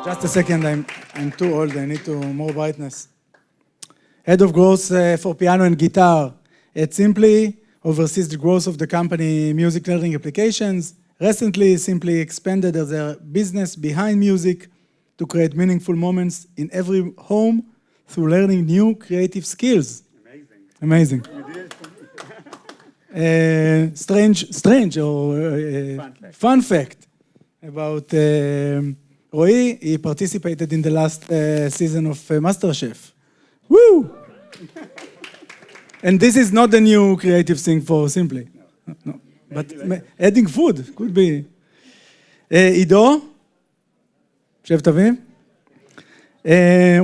Just a second, I'm too old, I need more brightness. Head of growth for piano and guitar at Simply, oversees the growth of the company music learning applications. Recently, Simply expanded their business behind music to create meaningful moments in every home through learning new creative skills. Amazing. Strange or fun fact about Roie. He participated in the last season of MasterChef. Woo! And this is not the new creative thing for Simply. No. But adding food could be. Ido, Shevet Aviv.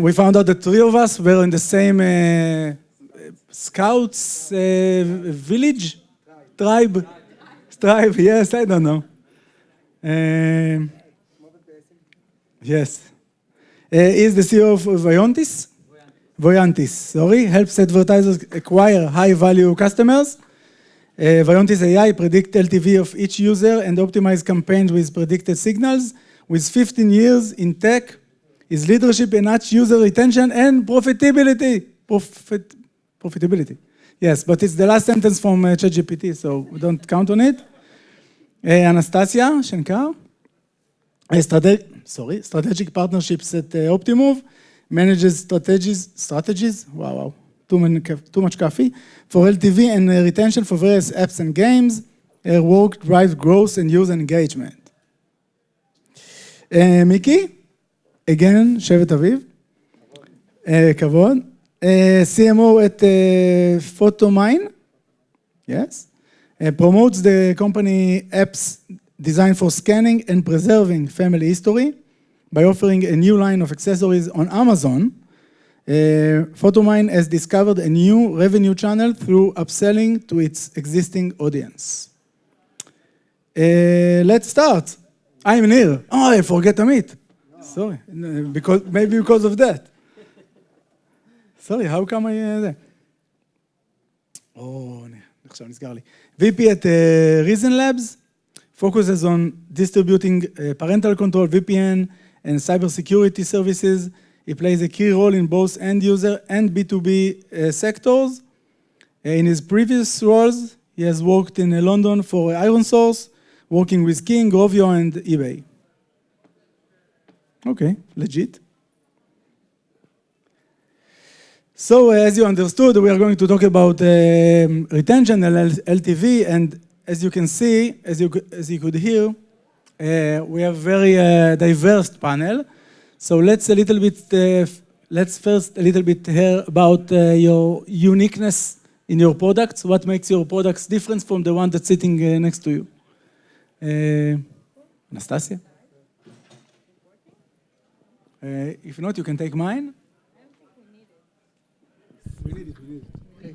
We found out the three of us were in the same scouts village, tribe, yes, I don't know. Yes. Is the CEO of Voyantis, helps advertisers acquire high-value customers. Voyantis AI predict LTV of each user and optimize campaigns with predicted signals. With 15 years in tech, his leadership enhance user retention and profitability. Profitability. Yes, but it's the last sentence from ChatGPT, so we don't count on it. Anastasia, Shenkar. Strategic partnerships at Optimove, manages strategies, wow, too much coffee, for LTV and retention for various apps and games. Her work drives growth and user engagement. Miki, again, Shevet Aviv, Kavod. CMO at PhotoMyne, yes, promotes the company apps designed for scanning and preserving family history by offering a new line of accessories on Amazon. PhotoMyne has discovered a new revenue channel through upselling to its existing audience. Let's start. I'm Nir. Oh, I forget to meet. Sorry, maybe because of that. Sorry, how come I there? Oh, עכשיו נסגר לי. VP at ReasonLabs focuses on distributing parental control, VPN, and cybersecurity services. He plays a key role in both end user and B2B sectors. In his previous roles, he has worked in London for IronSource, working with King, Rovio, and eBay. Okay, legit. So, as you understood, we are going to talk about retention and LTV, and as you can see, as you could hear, we have very diverse panel. So let's first a little bit hear about your uniqueness in your products. What makes your products different from the one that's sitting next to you? Anastasia? If not, you can take mine. We need it. Okay.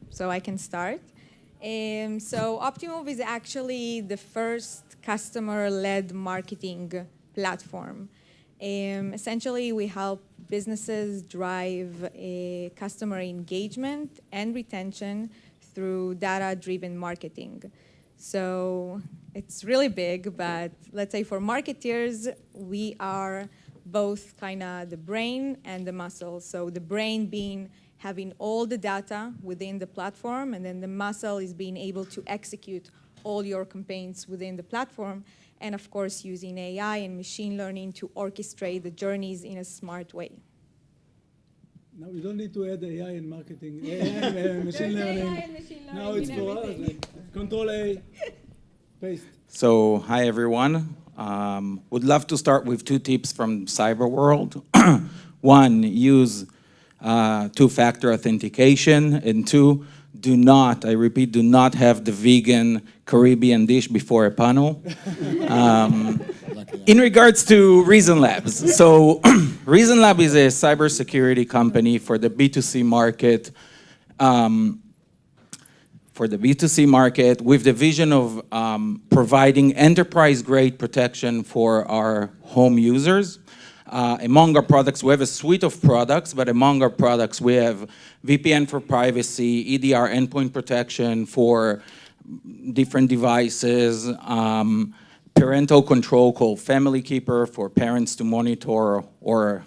So I can start. So Optimove is actually the first customer-led marketing platform. Essentially, we help businesses drive customer engagement and retention through data-driven marketing. So it's really big, but let's say for marketers, we are both kind of the brain and the muscle. So the brain being having all the data within the platform, and then the muscle is being able to execute all your campaigns within the platform, and of course using AI and machine learning to orchestrate the journeys in a smart way. Now we don't need to add AI in marketing, AI and machine learning. Now it's for us, like Control A, paste. So, hi everyone. Would love to start with 2 tips from cyber world. 1, use two-factor authentication, and 2, do not, I repeat, do not have the vegan Caribbean dish before a panel. In regards to ReasonLabs, so ReasonLabs is a cybersecurity company for the B2C market. With the vision of providing enterprise-grade protection for our home users. Among our products, we have a suite of products, but among our products, we have VPN for privacy, EDR endpoint protection for different devices, parental control called Family Keeper for parents to monitor or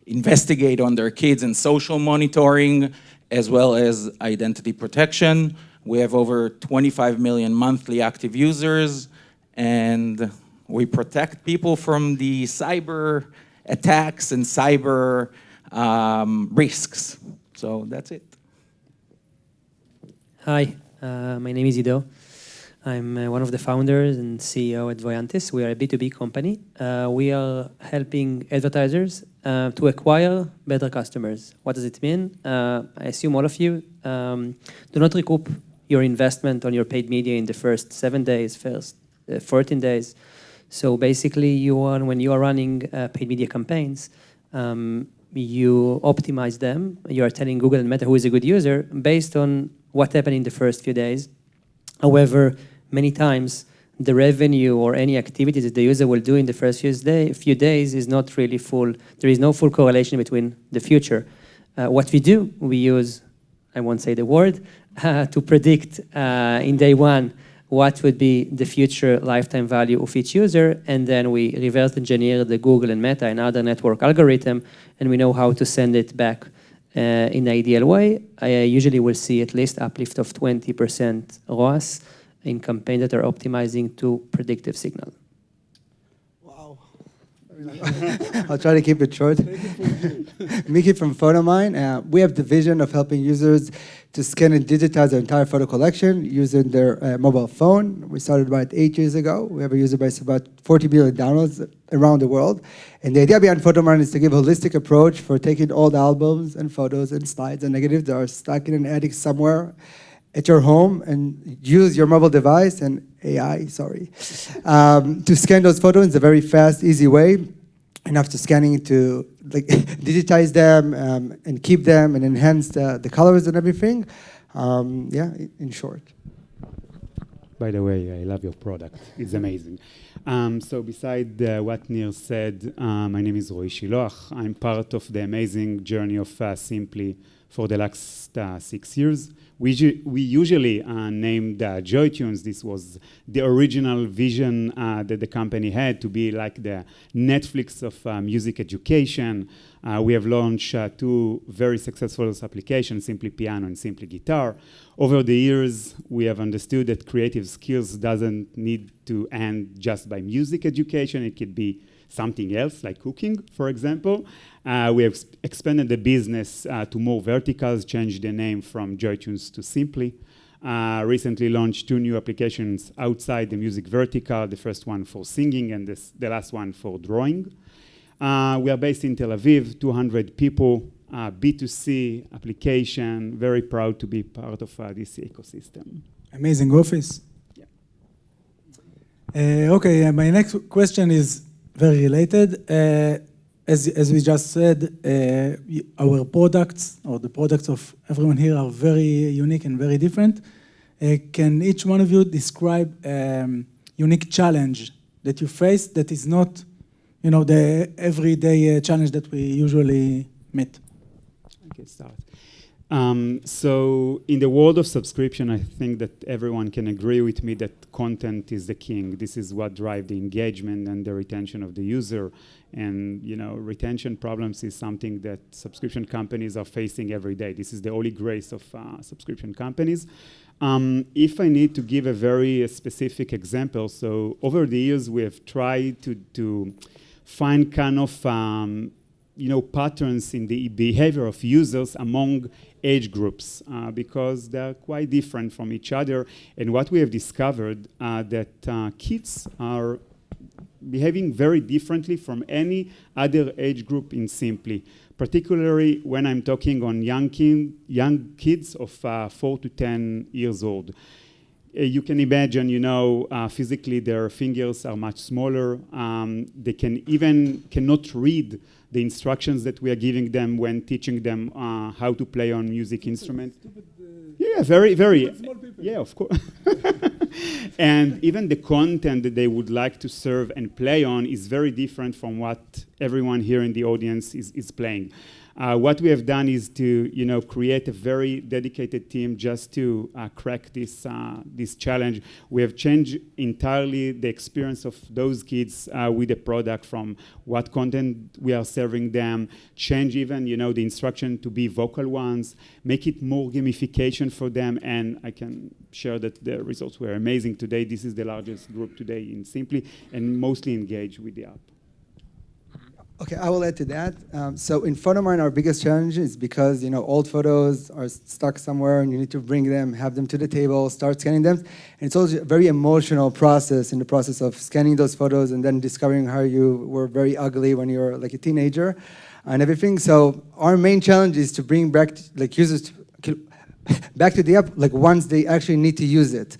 investigate on their kids, and social monitoring, as well as identity protection. We have over 25 million monthly active users, and we protect people from the cyber attacks and cyber risks. So that's it. Hi, my name is Ido. I'm one of the founders and CEO at Voyantis. We are a B2B company. We are helping advertisers to acquire better customers. What does it mean? I assume all of you do not recoup your investment on your paid media in the first 7 days, first 14 days. So basically, when you are running paid media campaigns, you optimize them. You are telling Google and Meta who is a good user based on what happened in the first few days. However, many times, the revenue or any activities that the user will do in the first few days is not really full. There is no full correlation between the future. What we do, we use, I won't say the word, to predict in day one what would be the future lifetime value of each user, and then we reverse engineer the Google and Meta and other network algorithm, and we know how to send it back in the ideal way. I usually will see at least uplift of 20% ROAS in campaigns that are optimizing to predictive signal. Wow. I'll try to keep it short. Miki from PhotoMyne. We have the vision of helping users to scan and digitize their entire photo collection using their mobile phone. We started about 8 years ago. We have a user base of about 40 billion downloads around the world. And the idea behind PhotoMyne is to give a holistic approach for taking old albums and photos and slides and negatives that are stuck in an attic somewhere at your home, and use your mobile device and AI, to scan those photos in a very fast, easy way, and after scanning to digitize them and keep them and enhance the colors and everything. Yeah, in short. By the way, I love your product. It's amazing. So beside what Nir said, my name is Roie Shiloah. I'm part of the amazing journey of Simply for the last 6 years. We usually named JoyTunes. This was the original vision that the company had, to be like the Netflix of music education. We have launched 2 very successful applications, Simply Piano and Simply Guitar. Over the years, we have understood that creative skills doesn't need to end just by music education. It could be something else, like cooking, for example. We have expanded the business to more verticals, changed the name from JoyTunes to Simply. Recently launched 2 new applications outside the music vertical, the first one for singing and the last one for drawing. We are based in Tel Aviv, 200 people, B2C application, very proud to be part of this ecosystem. Amazing office. Yeah. Okay, my next question is very related. As we just said, our products, or the products of everyone here, are very unique and very different. Can each one of you describe unique challenge that you face that is not, the everyday challenge that we usually meet? I can start. So in the world of subscription, I think that everyone can agree with me that content is the king. This is what drives the engagement and the retention of the user. And retention problems is something that subscription companies are facing every day. This is the holy grace of subscription companies. If I need to give a very specific example, so over the years we have tried to find kind of patterns in the behavior of users among age groups because they're quite different from each other. And what we have discovered that kids are behaving very differently from any other age group in Simply, particularly when I'm talking on young kids of 4 to 10 years old. You can imagine, physically their fingers are much smaller. They cannot read the instructions that we are giving them when teaching them how to play on music instruments. Yeah, very, very. Yeah, of course. And even the content that they would like to serve and play on is very different from what everyone here in the audience is playing. What we have done is to, create a very dedicated team just to crack this challenge. We have changed entirely the experience of those kids with the product, from what content we are serving them, change even, the instruction to be vocal ones, make it more gamification for them, and I can share that the results were amazing today. This is the largest group today in Simply, and mostly engaged with the app. Okay, I will add to that. So in PhotoMyne, our biggest challenge is because old photos are stuck somewhere, and you need to bring them, have them to the table, start scanning them. And it's also a very emotional process in the process of scanning those photos and then discovering how you were very ugly when you were like a teenager and everything. So our main challenge is to bring back users back to the app once they actually need to use it.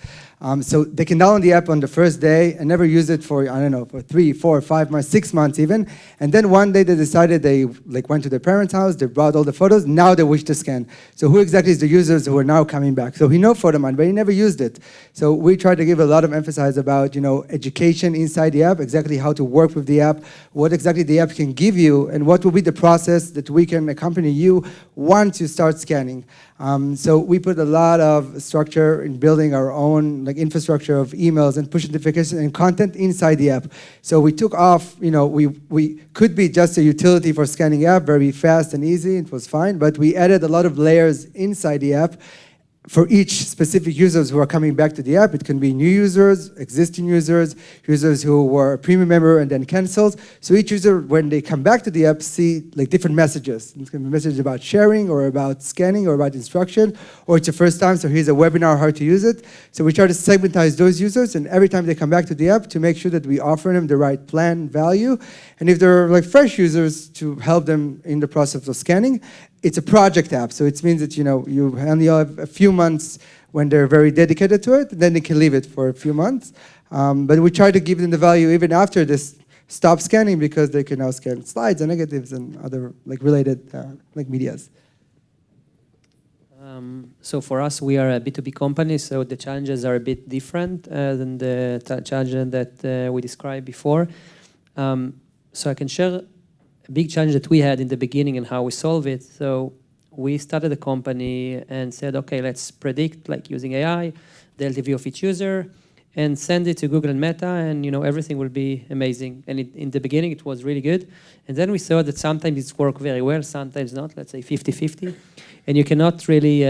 So they can download the app on the first day and never use it for, I don't know, for 3, 4, 5 months, 6 months even. And then one day they decided they went to their parents' house, they brought all the photos, now they wish to scan. So who exactly is the users who are now coming back? So he knows PhotoMyne, but he never used it. So we try to give a lot of emphasis about, education inside the app, exactly how to work with the app, what exactly the app can give you, and what will be the process that we can accompany you once you start scanning. So we put a lot of structure in building our own infrastructure of emails and push notifications and content inside the app. So we took off, we could be just a utility for scanning app, very fast and easy, it was fine, but we added a lot of layers inside the app for each specific users who are coming back to the app. It can be new users, existing users, users who were a premium member and then canceled. So each user, when they come back to the app, see different messages. It can be messages about sharing or about scanning or about instruction, or it's the first time, so here's a webinar how to use it. So we try to segmentize those users, and every time they come back to the app, to make sure that we offer them the right plan value. And if they're fresh users, to help them in the process of scanning. It's a project app, so it means that you only have a few months when they're very dedicated to it, then they can leave it for a few months. But we try to give them the value even after this stop scanning, because they can now scan slides and negatives and other related medias. So for us, we are a B2B company, so the challenges are a bit different than the challenges that we described before. So I can share a big challenge that we had in the beginning and how we solve it. So we started a company and said, okay, let's predict, using AI, the LTV of each user, and send it to Google and Meta, and everything will be amazing. And in the beginning, it was really good. And then we saw that sometimes it's worked very well, sometimes not, let's say 50-50. And you cannot really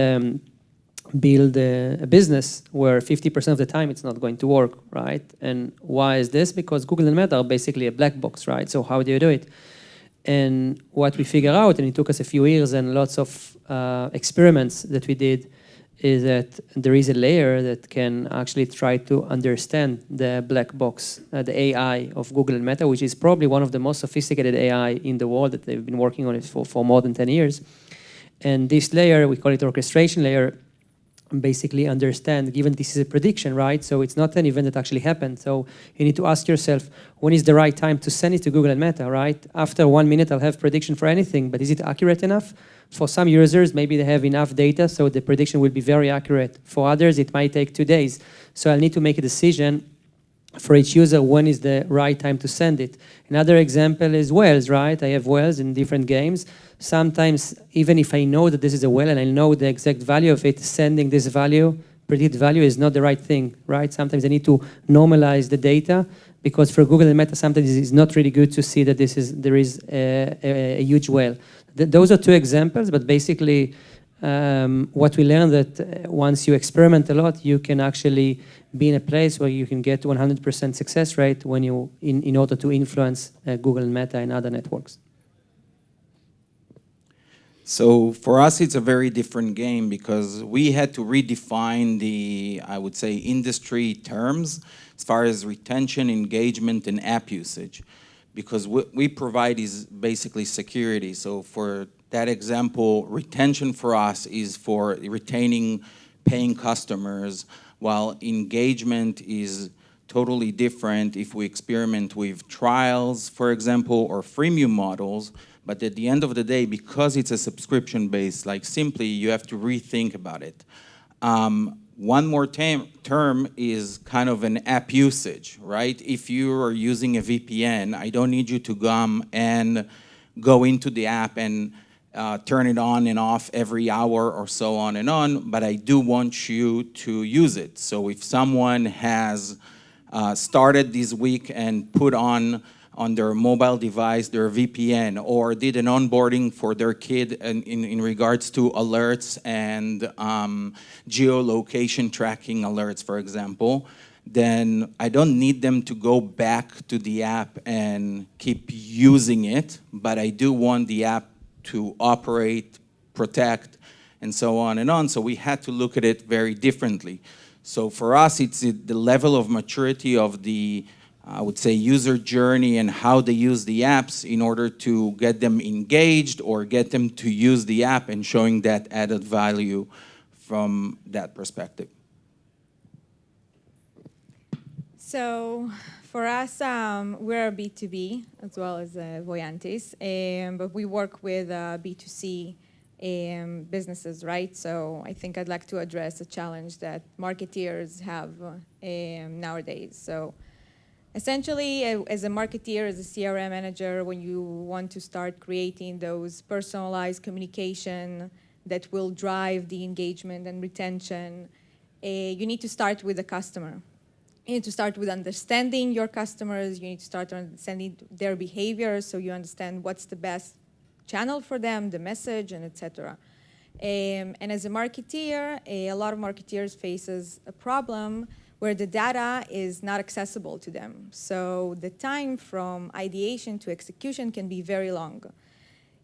build a business where 50% of the time it's not going to work, right? And why is this? Because Google and Meta are basically a black box, right? So how do you do it? And what we figure out, and it took us a few years and lots of experiments that we did, is that there is a layer that can actually try to understand the black box, the AI of Google and Meta, which is probably one of the most sophisticated AI in the world, that they've been working on it for more than 10 years. And this layer, we call it orchestration layer, basically understand, given this is a prediction, right? So it's not an event that actually happened. So you need to ask yourself, when is the right time to send it to Google and Meta, right? After 1 minute, I'll have prediction for anything, but is it accurate enough? For some users, maybe they have enough data, so the prediction will be very accurate. For others, it might take 2 days. So I'll need to make a decision for each user, when is the right time to send it. Another example is whales, right? I have whales in different games. Sometimes, even if I know that this is a whale and I know the exact value of it, sending this value, predicted value, is not the right thing, right? Sometimes I need to normalize the data, because for Google and Meta, sometimes it's not really good to see that there is a huge whale. Those are 2 examples, but basically what we learned that once you experiment a lot, you can actually be in a place where you can get 100% success rate when you, in order to influence Google and Meta and other networks. So for us, it's a very different game, because we had to redefine the, I would say, industry terms as far as retention, engagement, and app usage. Because what we provide is basically security. So for that example, retention for us is for retaining paying customers, while engagement is totally different if we experiment with trials, for example, or freemium models. But at the end of the day, because it's a subscription-based, like Simply, you have to rethink about it. One more term is kind of an app usage, right? If you are using a VPN, I don't need you to come and go into the app and turn it on and off every hour or so on and on, but I do want you to use it. So if someone has started this week and put on their mobile device their VPN, or did an onboarding for their kid in regards to alerts and geolocation tracking alerts, for example, then I don't need them to go back to the app and keep using it, but I do want the app to operate, protect, and so on and on. So we had to look at it very differently. So for us, it's the level of maturity of the, I would say, user journey and how they use the apps in order to get them engaged or get them to use the app, and showing that added value from that perspective. So for us, we're a B2B as well as Voyantis, but we work with B2C businesses, right? So I think I'd like to address a challenge that marketeers have nowadays. So essentially, as a marketeer, as a CRM manager, when you want to start creating those personalized communication that will drive the engagement and retention, you need to start with the customer. You need to start with understanding your customers. You need to start understanding their behavior, so you understand what's the best channel for them, the message, and etc. And as a marketeer, a lot of marketeers faces a problem where the data is not accessible to them. So the time from ideation to execution can be very long.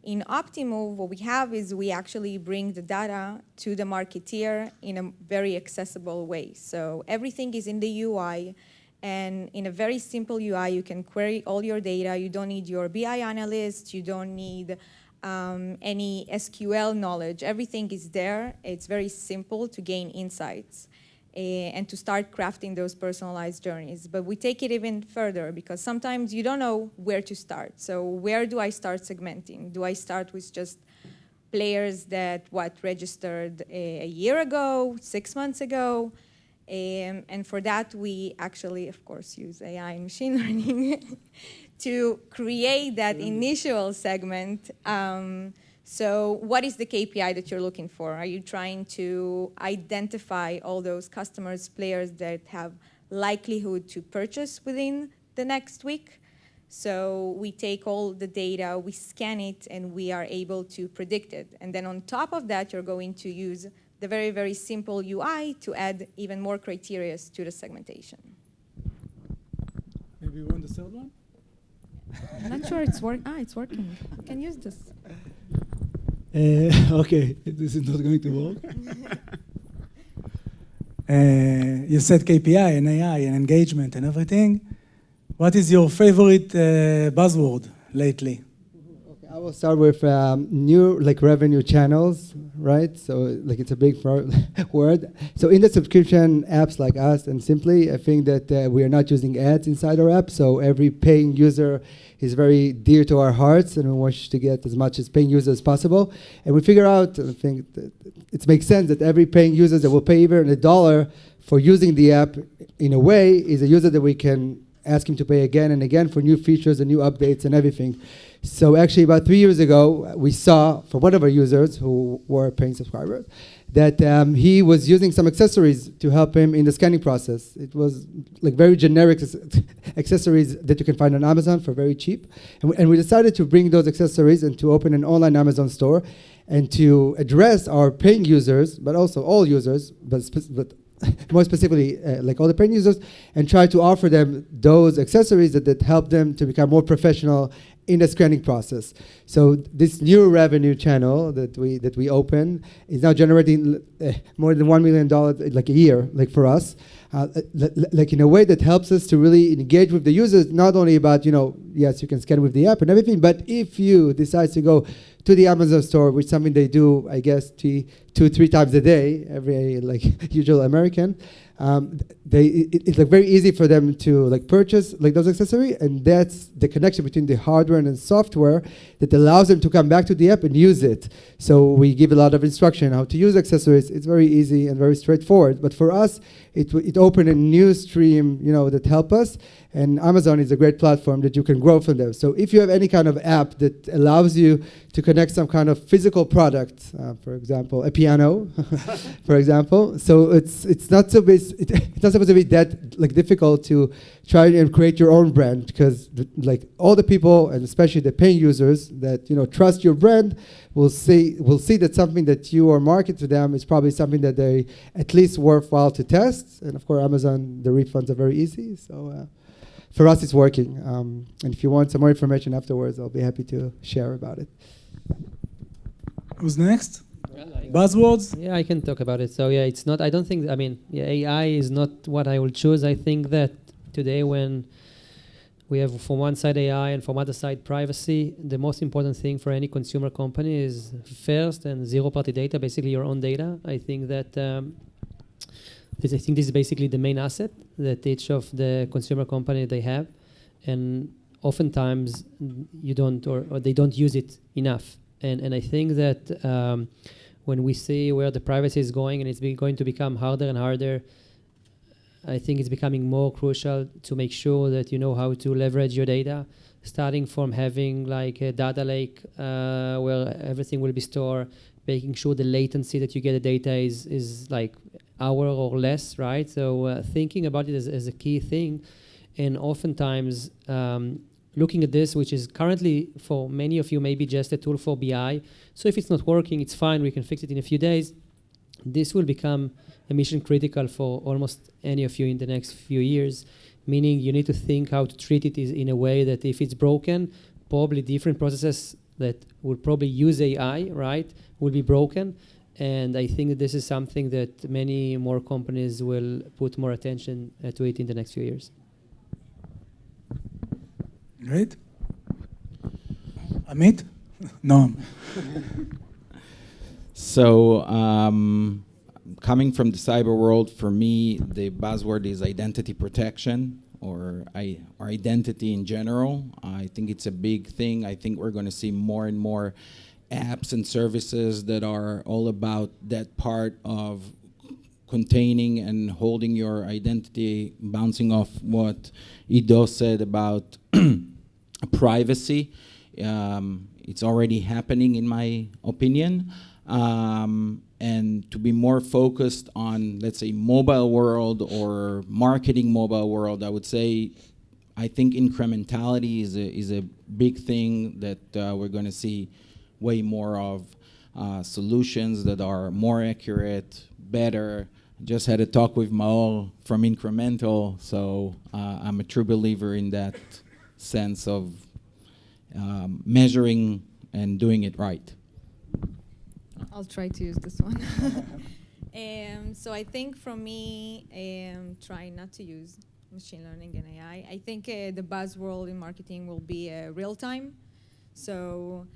In Optimove, what we have is we actually bring the data to the marketeer in a very accessible way. So everything is in the UI, and in a very simple UI, you can query all your data. You don't need your BI analyst. You don't need any SQL knowledge. Everything is there. It's very simple to gain insights and to start crafting those personalized journeys. But we take it even further, because sometimes you don't know where to start. So where do I start segmenting? Do I start with just players that registered a year ago, 6 months ago? And for that, we actually, of course, use AI and machine learning to create that initial segment. So what is the KPI that you're looking for? Are you trying to identify all those customers, players that have likelihood to purchase within the next week? So we take all the data, we scan it, and we are able to predict it. And then on top of that, you're going to use the very, very simple UI to add even more criteria to the segmentation. Maybe you want the third one? I'm not sure it's working. It's working. You can use this. Okay, this is not going to work. You said KPI and AI and engagement and everything. What is your favorite buzzword lately? Okay, I will start with new revenue channels, right? So it's a big word. So in the subscription apps like us and Simply, I think that we are not using ads inside our app. So every paying user is very dear to our hearts, and we want to get as much as paying users as possible. And we figure out, I think that it makes sense that every paying user that will pay even $1 for using the app in a way is a user that we can ask him to pay again and again for new features and new updates and everything. So actually about 3 years ago, we saw from one of our users who were paying subscribers that he was using some accessories to help him in the scanning process. It was very generic accessories that you can find on Amazon for very cheap. And we decided to bring those accessories and to open an online Amazon store and to address our paying users, but also all users, but more specifically all the paying users, and try to offer them those accessories that help them to become more professional in the scanning process. So this new revenue channel that we open is now generating more than $1 million a year, for us, in a way that helps us to really engage with the users, not only about, yes, you can scan with the app and everything, but if you decide to go to the Amazon store, which is something they do, I guess, 2-3 times a day, every usual American, it's like very easy for them to like purchase like those accessories, and that's the connection between the hardware and the software that allows them to come back to the app and use it. So we give a lot of instruction how to use accessories. It's very easy and very straightforward. But for us, it opened a new stream, that help us. And Amazon is a great platform that you can grow from there. So if you have any kind of app that allows you to connect some kind of physical product, for example, a piano, for example, so it's not supposed to be that like difficult to try and create your own brand, because like all the people, and especially the paying users that trust your brand, will see that something that you are marketing to them is probably something that they at least worthwhile to test. And of course, Amazon, the refunds are very easy. So. For us, it's working. And if you want some more information afterwards, I'll be happy to share about it. Who's next? Buzzwords? Yeah, I can talk about it. So yeah, it's not, I don't think, AI is not what I will choose. I think that today when we have from one side AI and from other side privacy, the most important thing for any consumer company is first and zero-party data, basically your own data. I think that this is basically the main asset that each of the consumer company they have, and oftentimes you don't or they don't use it enough. And I think that when we see where the privacy is going and it's going to become harder and harder, I think it's becoming more crucial to make sure that you know how to leverage your data, starting from having like a data lake where everything will be stored, making sure the latency that you get the data is like hour or less, right? So thinking about it as a key thing, and oftentimes looking at this, which is currently for many of you maybe just a tool for BI. So if it's not working, it's fine, we can fix it in a few days. This will become a mission critical for almost any of you in the next few years, meaning you need to think how to treat it in a way that if it's broken, probably different processes that will probably use AI, right, will be broken. And I think that this is something that many more companies will put more attention to it in the next few years. Great. Amit? Noam. So, coming from the cyber world, for me, the buzzword is identity protection, or identity in general. I think it's a big thing. I think we're going to see more and more apps and services that are all about that part of containing and holding your identity, bouncing off what Ido said about privacy. It's already happening, in my opinion. And to be more focused on, let's say, mobile world or marketing mobile world, I would say, I think incrementality is a big thing that we're going to see way more of, solutions that are more accurate, better. Just had a talk with Maor from Incremental, so I'm a true believer in that sense of measuring and doing it right. I'll try to use this one. So I think for me, try not to use machine learning and AI. I think the buzzword in marketing will be real time. So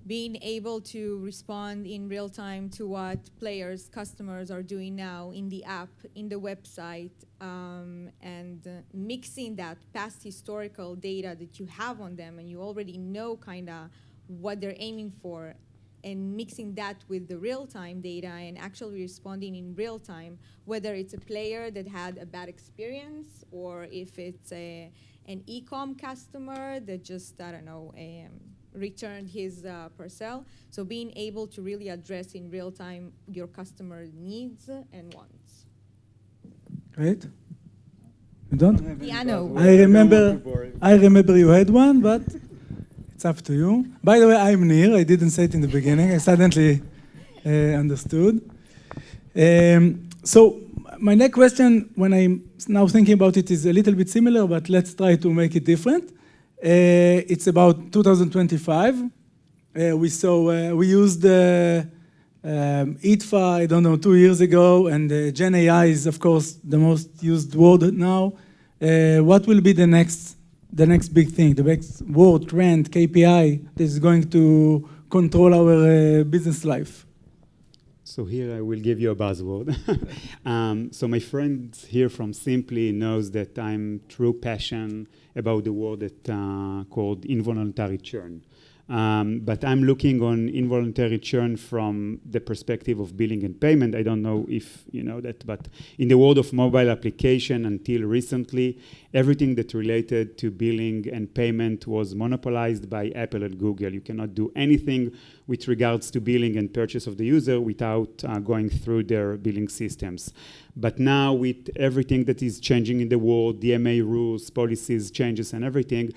being able to respond in real time to what players, customers are doing now in the app, in the website, and mixing that past historical data that you have on them and you already know kind of what they're aiming for, and mixing that with the real-time data and actually responding in real time, whether it's a player that had a bad experience or if it's an e-com customer that just, I don't know, returned his parcel. So being able to really address in real time your customer needs and wants. Great. You don't? Piano. I remember you had one, but it's up to you. By the way, I'm Nir. I didn't say it in the beginning. I suddenly understood. So my next question, when I'm now thinking about it, is a little bit similar, but let's try to make it different. It's about 2025. We used ITFA, I don't know, 2 years ago, and Gen AI is, of course, the most used word now. What will be the next big thing, the next word, trend, KPI that is going to control our business life? So here I will give you a buzzword. So my friend here from Simply knows that I'm true passion about the word that called involuntary churn. But I'm looking on involuntary churn from the perspective of billing and payment. I don't know if you know that, but in the world of mobile application until recently, everything that related to billing and payment was monopolized by Apple and Google. You cannot do anything with regards to billing and purchase of the user without going through their billing systems. But now with everything that is changing in the world, DMA rules, policies, changes, and everything,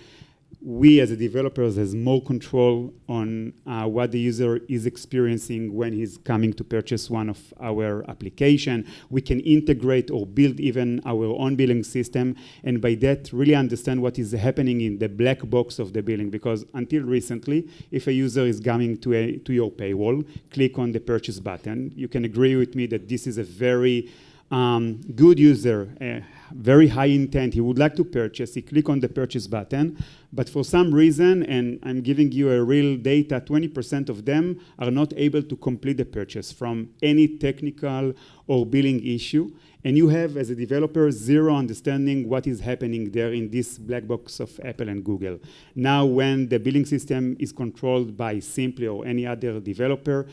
we as a developers has more control on what the user is experiencing when he's coming to purchase one of our application. We can integrate or build even our own billing system, and by that really understand what is happening in the black box of the billing, because until recently, if a user is coming to your paywall, click on the purchase button. You can agree with me that this is a very good user, very high intent, he would like to purchase, he click on the purchase button, but for some reason, and I'm giving you a real data, 20% of them are not able to complete the purchase from any technical or billing issue, and you have, as a developer, zero understanding what is happening there in this black box of Apple and Google. Now, when the billing system is controlled by Simply or any other developer,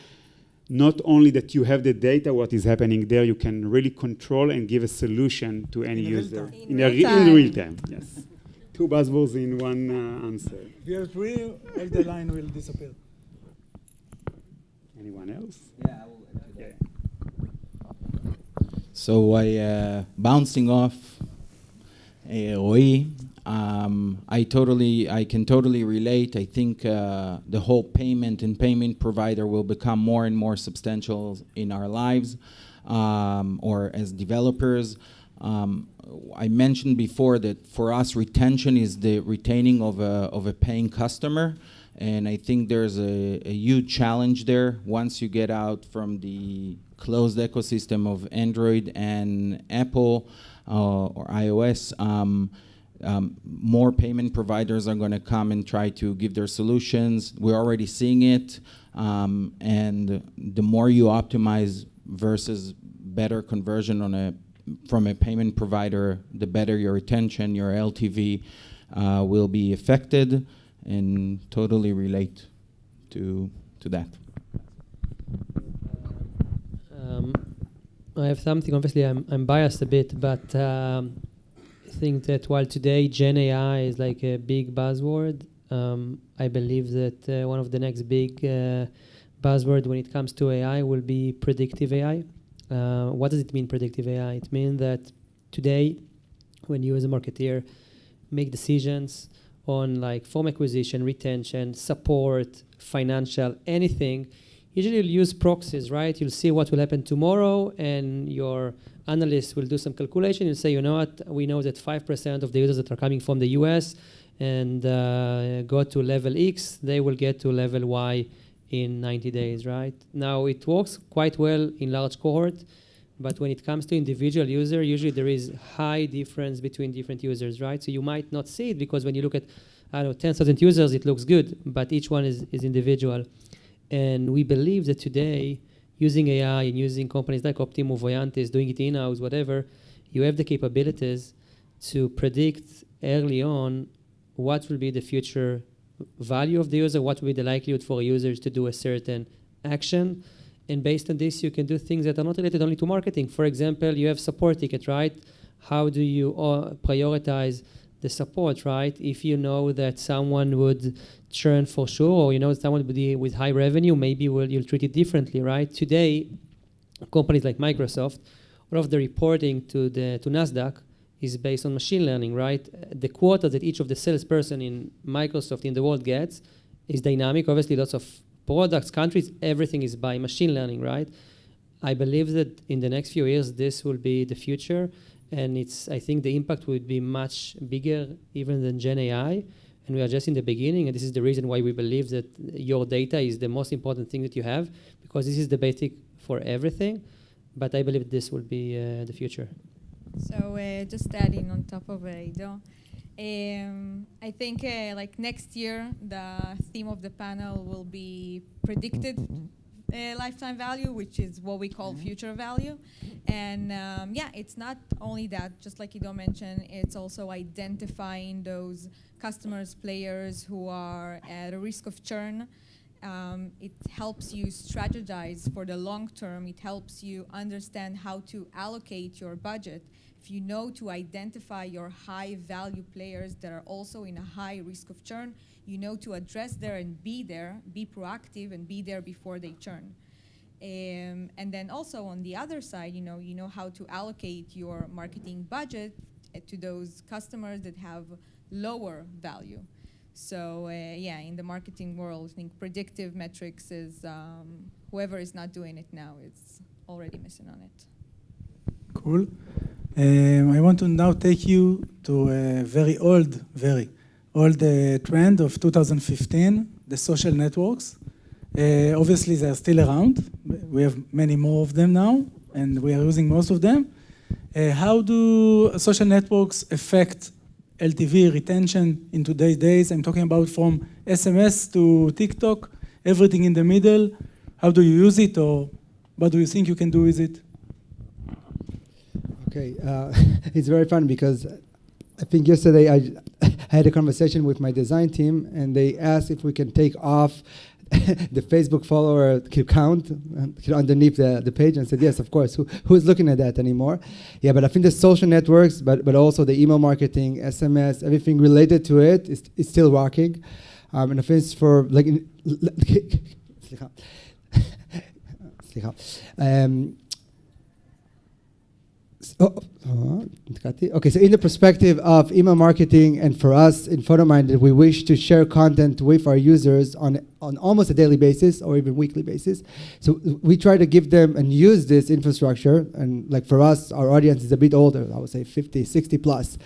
not only that you have the data, what is happening there, you can really control and give a solution to any user. In real time, yes. Two buzzwords in one answer. If you have three, all the line will disappear. Anyone else? Yeah, I will add to that. So bouncing off Roie, I can totally relate. I think the whole payment and payment provider will become more and more substantial in our lives, or as developers. I mentioned before that for us, retention is the retaining of a paying customer, and I think there's a huge challenge there once you get out from the closed ecosystem of Android and Apple or iOS. More payment providers are going to come and try to give their solutions. We're already seeing it, and the more you optimize versus better conversion from a payment provider, the better your retention, your LTV will be affected, and totally relate to that. I have something, obviously I'm biased a bit, but I think that while today Gen AI is like a big buzzword, I believe that one of the next big buzzword when it comes to AI will be predictive AI. What does it mean, predictive AI? It means that today, when you as a marketeer make decisions on like form acquisition, retention, support, financial, anything, usually you'll use proxies, right? You'll see what will happen tomorrow, and your analyst will do some calculation. You'll say, you know what, we know that 5% of the users that are coming from the US and go to level X, they will get to level Y in 90 days, right? Now, it works quite well in large cohort, but when it comes to individual user, usually there is high difference between different users, right? So you might not see it because when you look at, I don't know, 10,000 users, it looks good, but each one is individual. And we believe that today, using AI and using companies like Optimove, Voyantis, doing it in-house, whatever, you have the capabilities to predict early on what will be the future value of the user, what will be the likelihood for users to do a certain action. And based on this, you can do things that are not related only to marketing. For example, you have support ticket, right? How do you prioritize the support, right? If you know that someone would churn for sure, or you know someone would be with high revenue, maybe you'll treat it differently, right? Today, companies like Microsoft, all of the reporting to NASDAQ is based on machine learning, right? The quota that each of the salesperson in Microsoft in the world gets is dynamic. Obviously, lots of products, countries, everything is by machine learning, right? I believe that in the next few years, this will be the future. And I think the impact would be much bigger even than Gen AI. And we are just in the beginning. And this is the reason why we believe that your data is the most important thing that you have, because this is the basic for everything. But I believe this will be the future. So just adding on top of Ido, I think like next year, the theme of the panel will be predicted lifetime value, which is what we call future value. And yeah, it's not only that, just like Ido mentioned, it's also identifying those customers, players who are at a risk of churn. It helps you strategize for the long term. It helps you understand how to allocate your budget. If you know to identify your high value players that are also in a high risk of churn, you know to address there and be there, be proactive and be there before they churn. And then also on the other side, you know how to allocate your marketing budget to those customers that have lower value. So yeah, in the marketing world, I think predictive metrics is, whoever is not doing it now is already missing on it. Cool. I want to now take you to a very old trend of 2015, the social networks. Obviously, they're still around. We have many more of them now, and we are using most of them. How do social networks affect LTV retention in today's days? I'm talking about from SMS to TikTok, everything in the middle. How do you use it, or what do you think you can do with it? Okay, it's very fun because I think yesterday I had a conversation with my design team, and they asked if we can take off the Facebook follower count underneath the page, and I said yes, of course. Who's looking at that anymore? Yeah, but I think the social networks, but also the email marketing, SMS, everything related to it is still rocking. And I think it's for like. Okay, so in the perspective of email marketing, and for us in PhotoMyne, that we wish to share content with our users on almost a daily basis or even weekly basis. So we try to give them and use this infrastructure, and like for us, our audience is a bit older, I would say 50, 60 plus.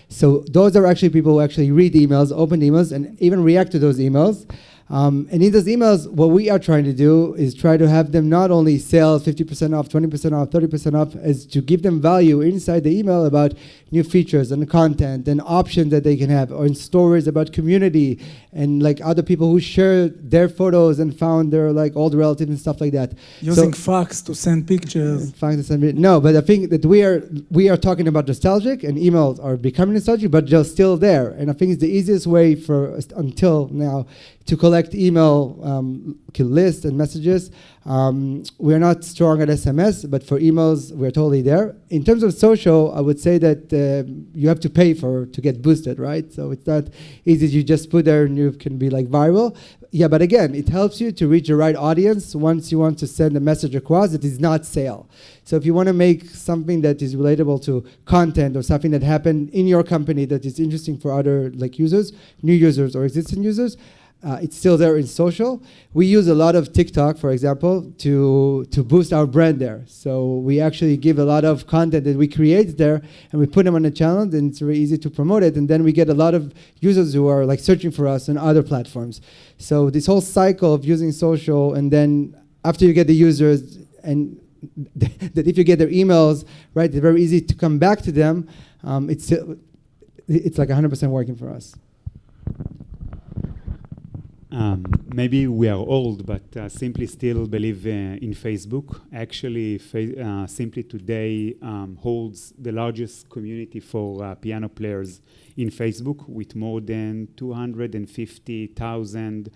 So those are actually people who actually read emails, open emails, and even react to those emails. And in those emails, what we are trying to do is try to have them not only sales 50% off, 20% off, 30% off, as to give them value inside the email about new features and content and options that they can have, or in stories about community and like other people who share their photos and found their like old relatives and stuff like that. Using fax to send pictures. No, but I think that we are talking about nostalgic, and emails are becoming nostalgic, but just still there. And I think it's the easiest way for us until now to collect email lists and messages. We're not strong at SMS, but for emails, we're totally there. In terms of social, I would say that you have to pay to get boosted, right? So it's not easy. You just put there and you can be like viral. Yeah, but again, it helps you to reach the right audience once you want to send a message across that is not sale. So if you want to make something that is relatable to content or something that happened in your company that is interesting for other like users, new users or existing users, it's still there in social. We use a lot of TikTok, for example, to boost our brand there. So we actually give a lot of content that we create there, and we put them on the channel, and it's very easy to promote it. And then we get a lot of users who are like searching for us on other platforms. So this whole cycle of using social, and then after you get the users, and that if you get their emails, right, it's very easy to come back to them. It's like 100% working for us. Maybe we are old, but Simply still believe in Facebook. Actually, Simply today holds the largest community for piano players in Facebook, with more than 250,000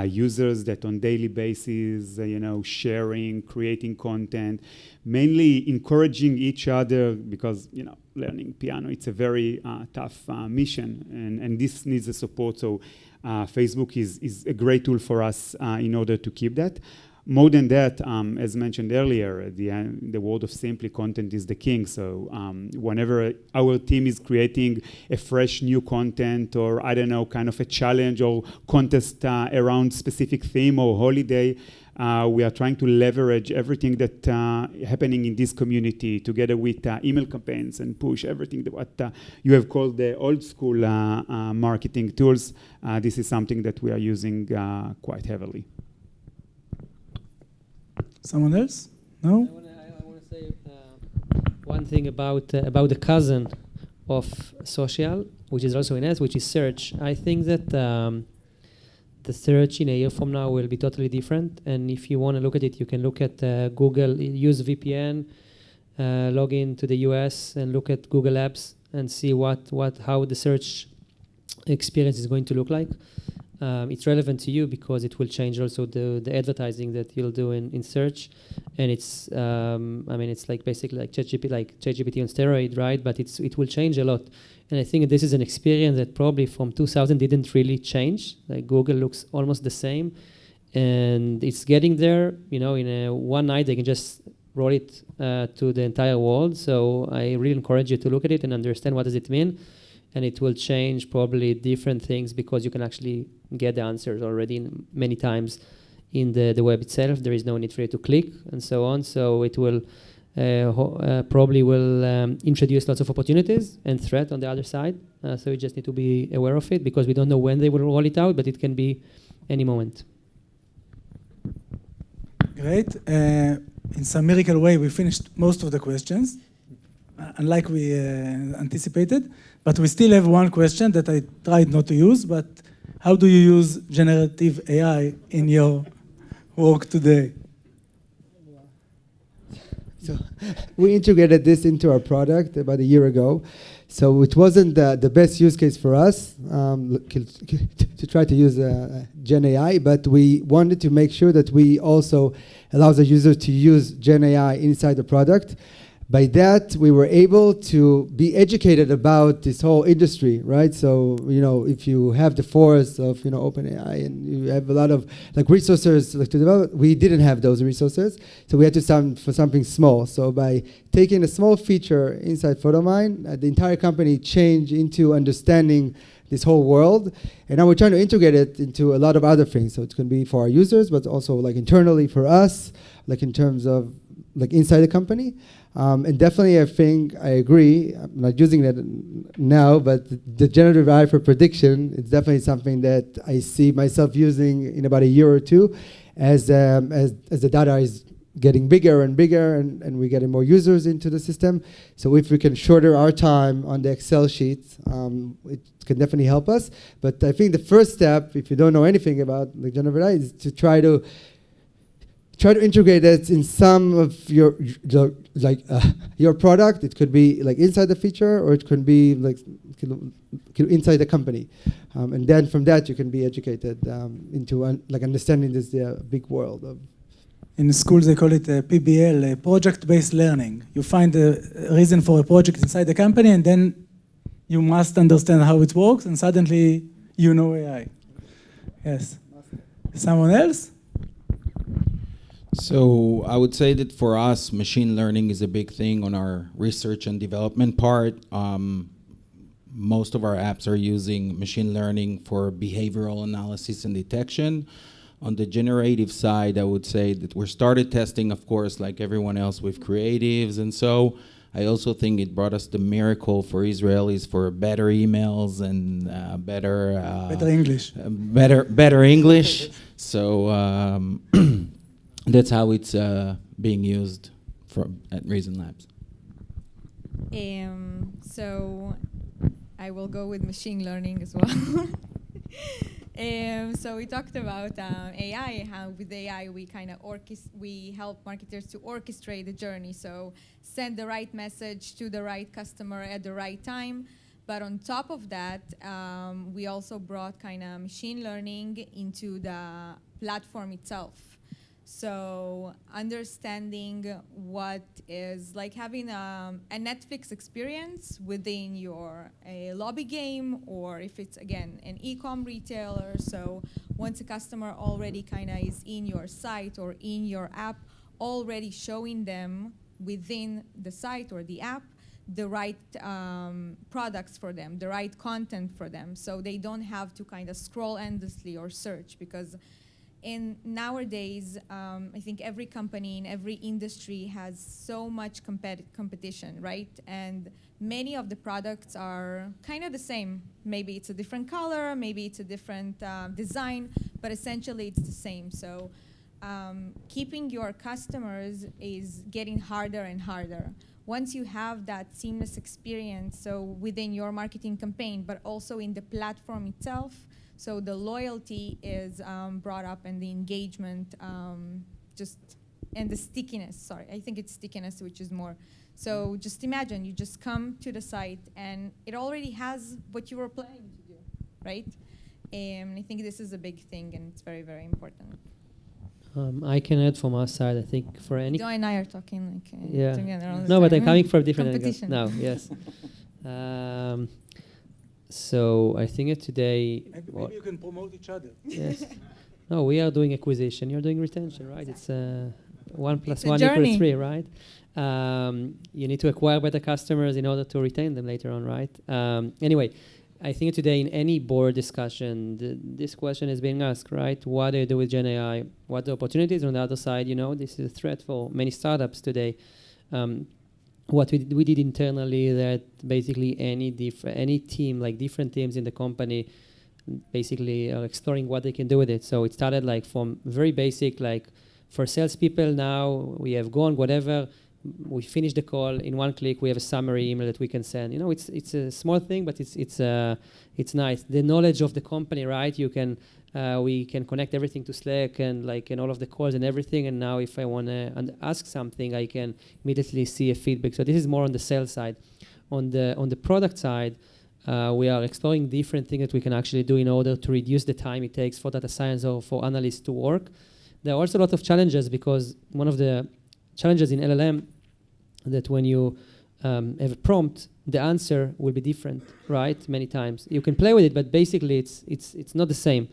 users that on daily basis, sharing, creating content, mainly encouraging each other, because learning piano, it's a very tough mission, and this needs the support. So Facebook is a great tool for us in order to keep that. More than that, as mentioned earlier, the world of Simply content is the king. So whenever our team is creating a fresh new content, or I don't know, kind of a challenge or contest around specific theme or holiday, we are trying to leverage everything that happening in this community together with email campaigns and push everything that what you have called the old school marketing tools. This is something that we are using quite heavily. Someone else? No? I want to say one thing about the cousin of social, which is also in S, which is search. I think that the search in a year from now will be totally different. And if you want to look at it, you can look at Google, use VPN, log in to the US and look at Google Labs and see how the search experience is going to look like. It's relevant to you because it will change also the advertising that you'll do in search, and it's it's like basically like ChatGPT on steroid, right? But it will change a lot, and I think this is an experience that probably from 2000 didn't really change. Like Google looks almost the same, and it's getting there. In one night they can just roll it to the entire world. So I really encourage you to look at it and understand what does it mean. And it will change probably different things because you can actually get the answers already many times in the web itself. There is no need for you to click and so on. So it will probably will introduce lots of opportunities and threat on the other side. So you just need to be aware of it because we don't know when they will roll it out, but it can be any moment. Great. In some miracle way, we finished most of the questions, unlike we anticipated. But we still have one question that I tried not to use, but how do you use generative AI in your work today? So we integrated this into our product about a year ago. So it wasn't the best use case for us to try to use Gen AI, but we wanted to make sure that we also allow the user to use Gen AI inside the product. By that, we were able to be educated about this whole industry, right? So, if you have the force of, OpenAI and you have a lot of resources to develop, we didn't have those resources. So we had to sound for something small. So by taking a small feature inside PhotoMyne, the entire company changed into understanding this whole world. And now we're trying to integrate it into a lot of other things. So it's going to be for our users, but also internally for us, in terms of inside the company. And definitely, I agree. I'm not using that now, but the generative AI for prediction, it's definitely something that I see myself using in about a year or two, as the data is getting bigger and bigger, and we're getting more users into the system. So if we can shorten our time on the Excel sheet, it can definitely help us. But I think the first step, if you don't know anything about generative AI, is to try to integrate that in some of your product. It could be inside the feature, or it could be inside the company, and then from that you can be educated into understanding this big world of. In the schools they call it PBL, project-based learning. You find a reason for a project inside the company, and then you must understand how it works, and suddenly you know AI. Yes. Someone else? So I would say that for us, machine learning is a big thing on our research and development part. Most of our apps are using machine learning for behavioral analysis and detection. On the generative side, I would say that we started testing, of course, like everyone else with creatives. And so I also think it brought us the miracle for Israelis for better emails and better English. Better English. So that's how it's being used at ReasonLabs. So I will go with machine learning as well. So we talked about AI, how with AI we kind of we help marketers to orchestrate the journey. So send the right message to the right customer at the right time. But on top of that, we also brought kind of machine learning into the platform itself. So understanding what is like having a Netflix experience within your lobby game, or if it's, again, an e-com retailer. So once a customer already kind of is in your site or in your app, already showing them within the site or the app the right products for them, the right content for them. So they don't have to kind of scroll endlessly or search, because nowadays, I think every company in every industry has so much competition, right? And many of the products are kind of the same. Maybe it's a different color, maybe it's a different design, but essentially it's the same. So keeping your customers is getting harder and harder. Once you have that seamless experience, so within your marketing campaign, but also in the platform itself, So the loyalty is brought up and the engagement and the stickiness, sorry, I think it's stickiness which is more. So just imagine, you just come to the site and it already has what you were planning to do, right? And I think this is a big thing and it's very, very important. I can add from our side, I think for any... Joe and I are talking like yeah. together all the No, time. but I'm coming from different angles Competition. now, yes. So I think that today... Maybe you can promote each other. Yes. No, we are doing acquisition, you're doing retention, right? It's 1 + 1 journey. equals 3, right? You need to acquire better customers in order to retain them later on, right? Anyway, I think today in any board discussion, this question is being asked, right? What do you do with Gen AI? What are the opportunities? On the other side, you know, this is a threat for many startups today. What we did internally, that basically any team, like different teams in the company, basically are exploring what they can do with it. So it started like from very basic, like for salespeople now, we have gone, whatever, we finish the call in 1 click, we have a summary email that we can send. You know, it's a small thing, but it's nice. The knowledge of the company, right? You can we can connect everything to Slack and all of the calls and everything. And now if I want to ask something, I can immediately see a feedback. So this is more on the sales side. On the product side, we are exploring different things that we can actually do in order to reduce the time it takes for data science or for analysts to work. There are also a lot of challenges because one of the challenges in LLM that when you have a prompt, the answer will be different, right? Many times you can play with it, but basically it's not the same,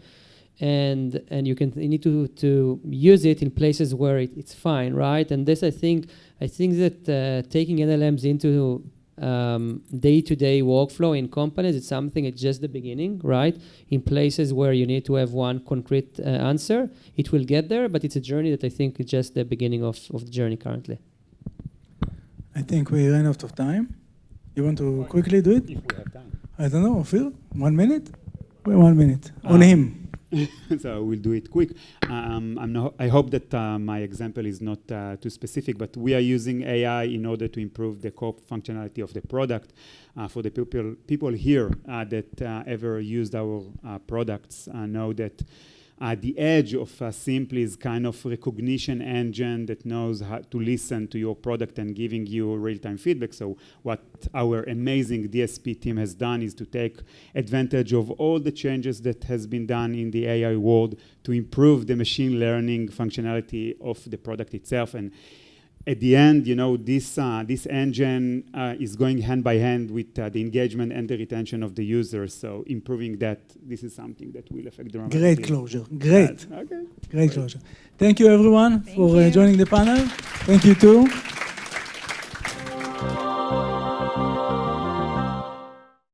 and you need to use it in places where it's fine, right? And this I think that taking LLMs into day-to-day workflow in companies, it's something, it's just the beginning, right? In places where you need to have one concrete answer, it will get there, but it's a journey that I think is just the beginning of the journey currently. I think we ran out of time. You want to quickly do it? If we have time. I don't know, Phil, 1 minute? Wait, 1 minute. On him. So we'll do it quick. I hope that my example is not too specific, but we are using AI in order to improve the core functionality of the product. For the people here that ever used our products know that the edge of Simply is kind of recognition engine that knows how to listen to your product and giving you real-time feedback. So what our amazing DSP team has done is to take advantage of all the changes that has been done in the AI world to improve the machine learning functionality of the product itself. And at the end, you know, this engine is going hand by hand with the engagement and the retention of the users. So improving that, this is something that will affect dramatically. Great closure. Great. Okay. Great closure. Thank you, everyone, for joining the panel. Thank you, too.